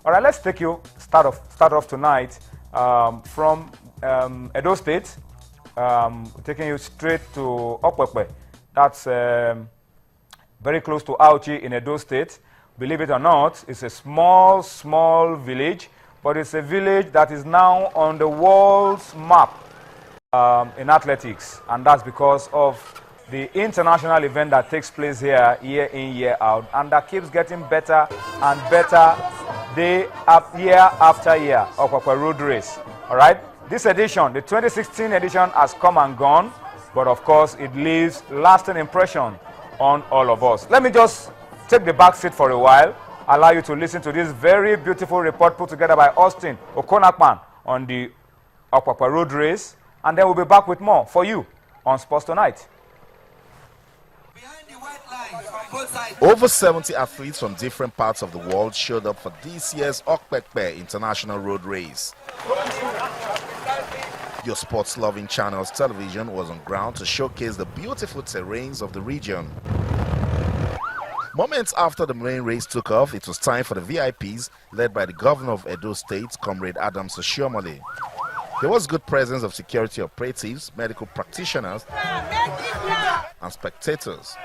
All right, let's take you start off tonight from Edo State, taking you straight to Okpekpe. That's very close to Auchi in Edo State. Believe it or not, it's a small village, but it's a village that is now on the world's map in athletics, and that's because of the international event that takes place here year in, year out, and that keeps getting better and better year after year. Okpekpe Road Race. All right, this edition, the 2016 edition, has come and gone, but of course it leaves lasting impression on all of us. Let me just take the back seat for a while, allow you to listen to this very beautiful report put together by Austin Okonakpan on the Okpekpe Road Race, and then we'll be back with more for you on Sports Tonight. Over 70 athletes from different parts of the world showed up for this year's Okpekpe International Road Race. Your sports-loving channel's television was on ground to showcase the beautiful terrains of the region. Moments after the main race took off, it was time for the VIPs, led by the governor of Edo State, Comrade Adams Oshiomhole. There was good presence of security operatives, medical practitioners, and spectators.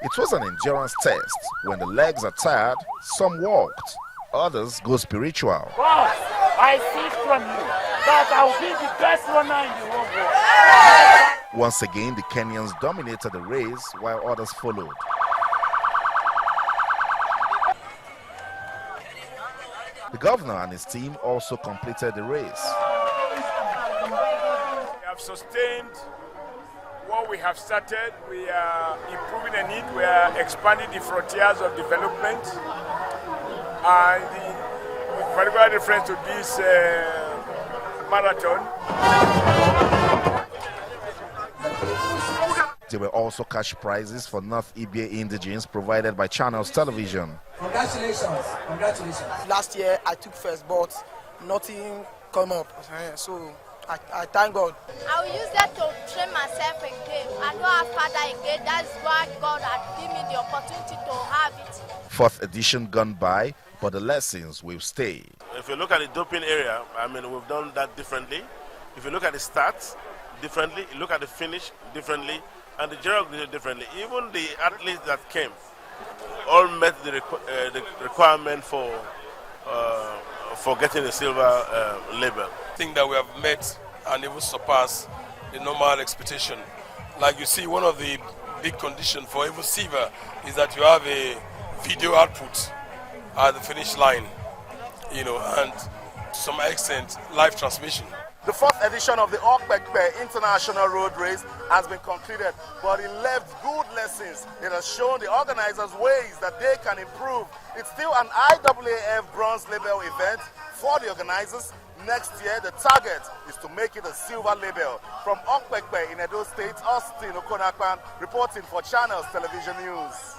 It was an endurance test. When the legs are tired, some walked, others go spiritual. Boss, I see from you that I will be the best runner in the world. Once again, the Kenyans dominated the race while others followed. The governor and his team also completed the race. We have sustained what we have started. We are improving on it. We are expanding the frontiers of development. And with particular reference to this marathon. There were also cash prizes for North Ibie indigenes provided by Channels Television. Congratulations, congratulations. Last year I took first, but nothing come up. So I thank God. I will use that to train myself again. I don't have father again. That's why God has given me the opportunity to have it. Fourth edition gone by, but the lessons will stay. If you look at the doping area, I mean, we've done that differently. If you look at the stats differently, you look at the finish differently, and the general differently. Even the athletes that came all met the requirement for getting a silver label. I think that we have met and even surpassed the normal expectation. Like you see, one of the big conditions for even silver is that you have a video output at the finish line, you know, and to some extent live transmission. The fourth edition of the Okpekpe International Road Race has been concluded, but it left good lessons. It has shown the organizers ways that they can improve. It's still an IAAF bronze label event for the organizers. Next year, the target is to make it a silver label. From Okpekpe in Edo State, Austin Okonakpan reporting for Channels Television News.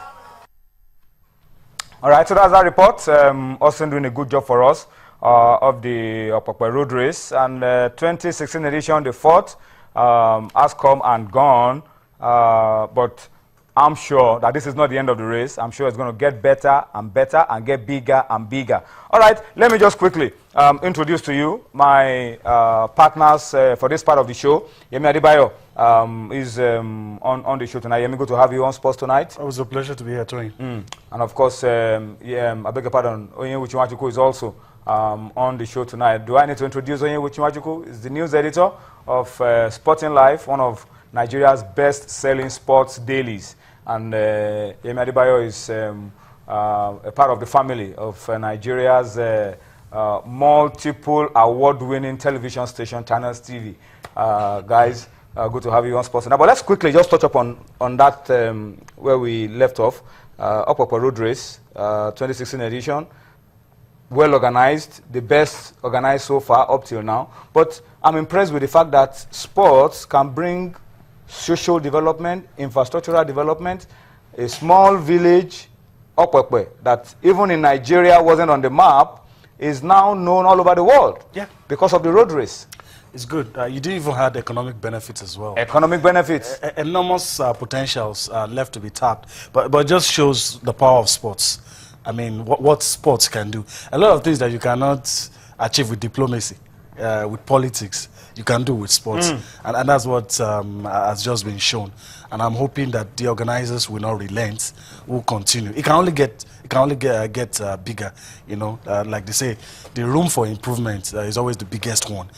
All right, so that's our report. Austin doing a good job for us of the Okpekpe Road Race. And 2016 edition, the fourth, has come and gone. But I'm sure that this is not the end of the race. I'm sure it's going to get better and better and get bigger and bigger. All right, let me just quickly introduce to you my partners for this part of the show. Yemi Adebayo is on the show tonight. Yemi, good to have you on Sports Tonight. It was a pleasure to be here, Tony. And of course, I beg your pardon, Onye Uchimachuku is also on the show tonight. Do I need to introduce Onye Uchimachuku? He's the news editor of Sporting Life, one of Nigeria's best-selling sports dailies. And Yemi Adebayo is a part of the family of Nigeria's multiple award-winning television station, Channels TV. Guys, good to have you on Sports Now. But let's quickly just touch up on that where we left off. Okpekpe Road Race, 2016 edition. Well organized, the best organized so far up till now. But I'm impressed with the fact that sports can bring social development, infrastructural development. A small village, Okpekpe, that even in Nigeria wasn't on the map, is now known all over the world. Yeah, because of the road race. It's good. You didn't even have economic benefits as well. Economic benefits. Enormous potentials left to be tapped. But it just shows the power of sports. I mean, what sports can do. A lot of things that you cannot achieve with diplomacy, with politics, you can do with sports. And that's what has just been shown. And I'm hoping that the organizers will not relent, will continue. It can only get bigger, you know. Like they say, the room for improvement is always the biggest one.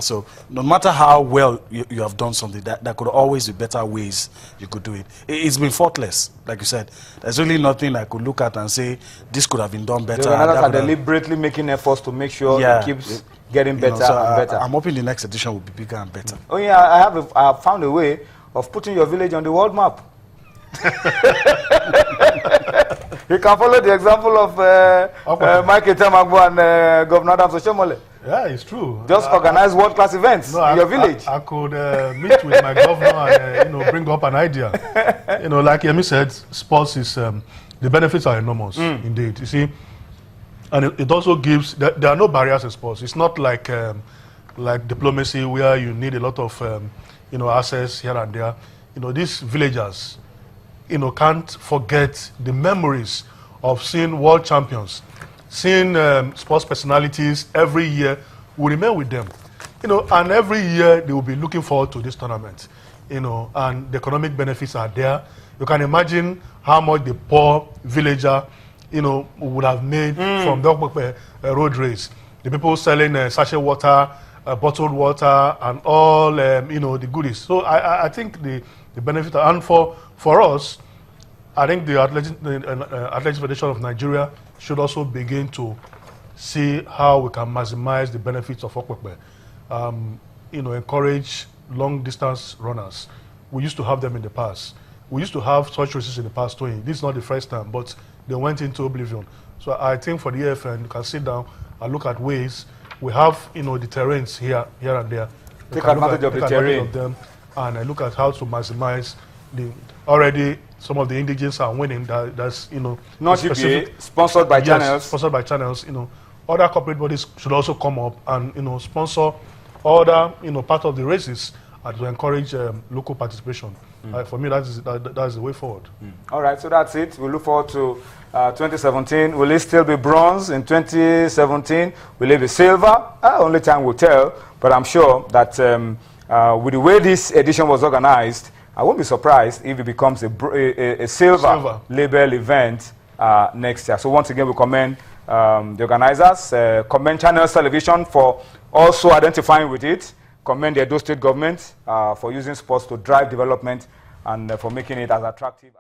So no matter how well you have done something, there could always be better ways you could do it. It's been faultless, like you said. There's really nothing I could look at and say, this could have been done better. The organizers are deliberately making efforts to make sure it keeps getting better and better. I'm hoping the next edition will be bigger and better. Oh yeah, I have found a way of putting your village on the world map. You can follow the example of Mike Etemagbo and Governor Adams Oshomole. Yeah, it's true. Just organize world-class events in your village. I could meet with my governor and bring up an idea. Like Yemi said, sports is the benefits are enormous indeed. You see, and it also gives. There are no barriers in sports. It's not like diplomacy where you need a lot of access here and there. These villagers, can't forget the memories of seeing world champions, seeing sports personalities every year. We remain with them, and every year they will be looking forward to this tournament, and the economic benefits are there. You can imagine how much the poor villager, would have made from the Okpekpe road race. The people selling sachet water, bottled water, and all the goodies. So I think the benefit, and for us, I think the Athletics Federation of Nigeria should also begin to see how we can maximize the benefits of Okpekpe. Encourage long distance runners. We used to have them in the past. We used to have such races in the past too. This is not the first time, but they went into oblivion. So I think for the AFN, you can sit down and look at ways. We have, the terrains here and there. Take advantage of the terrain. And look at how to maximize already some of the indigenous are winning. That's not GPA, sponsored by channels. Sponsored by channels. Other corporate bodies should also come up and sponsor other part of the races to encourage local participation. For me, that's the way forward. All right, so that's it. We look forward to 2017. Will it still be bronze in 2017? Will it be silver? Only time will tell. But I'm sure that with the way this edition was organized, I won't be surprised if it becomes a silver label event next year. So once again, we commend the organizers, commend Channels Television for also identifying with it, commend the Edo State government for using sports to drive development and for making it as attractive.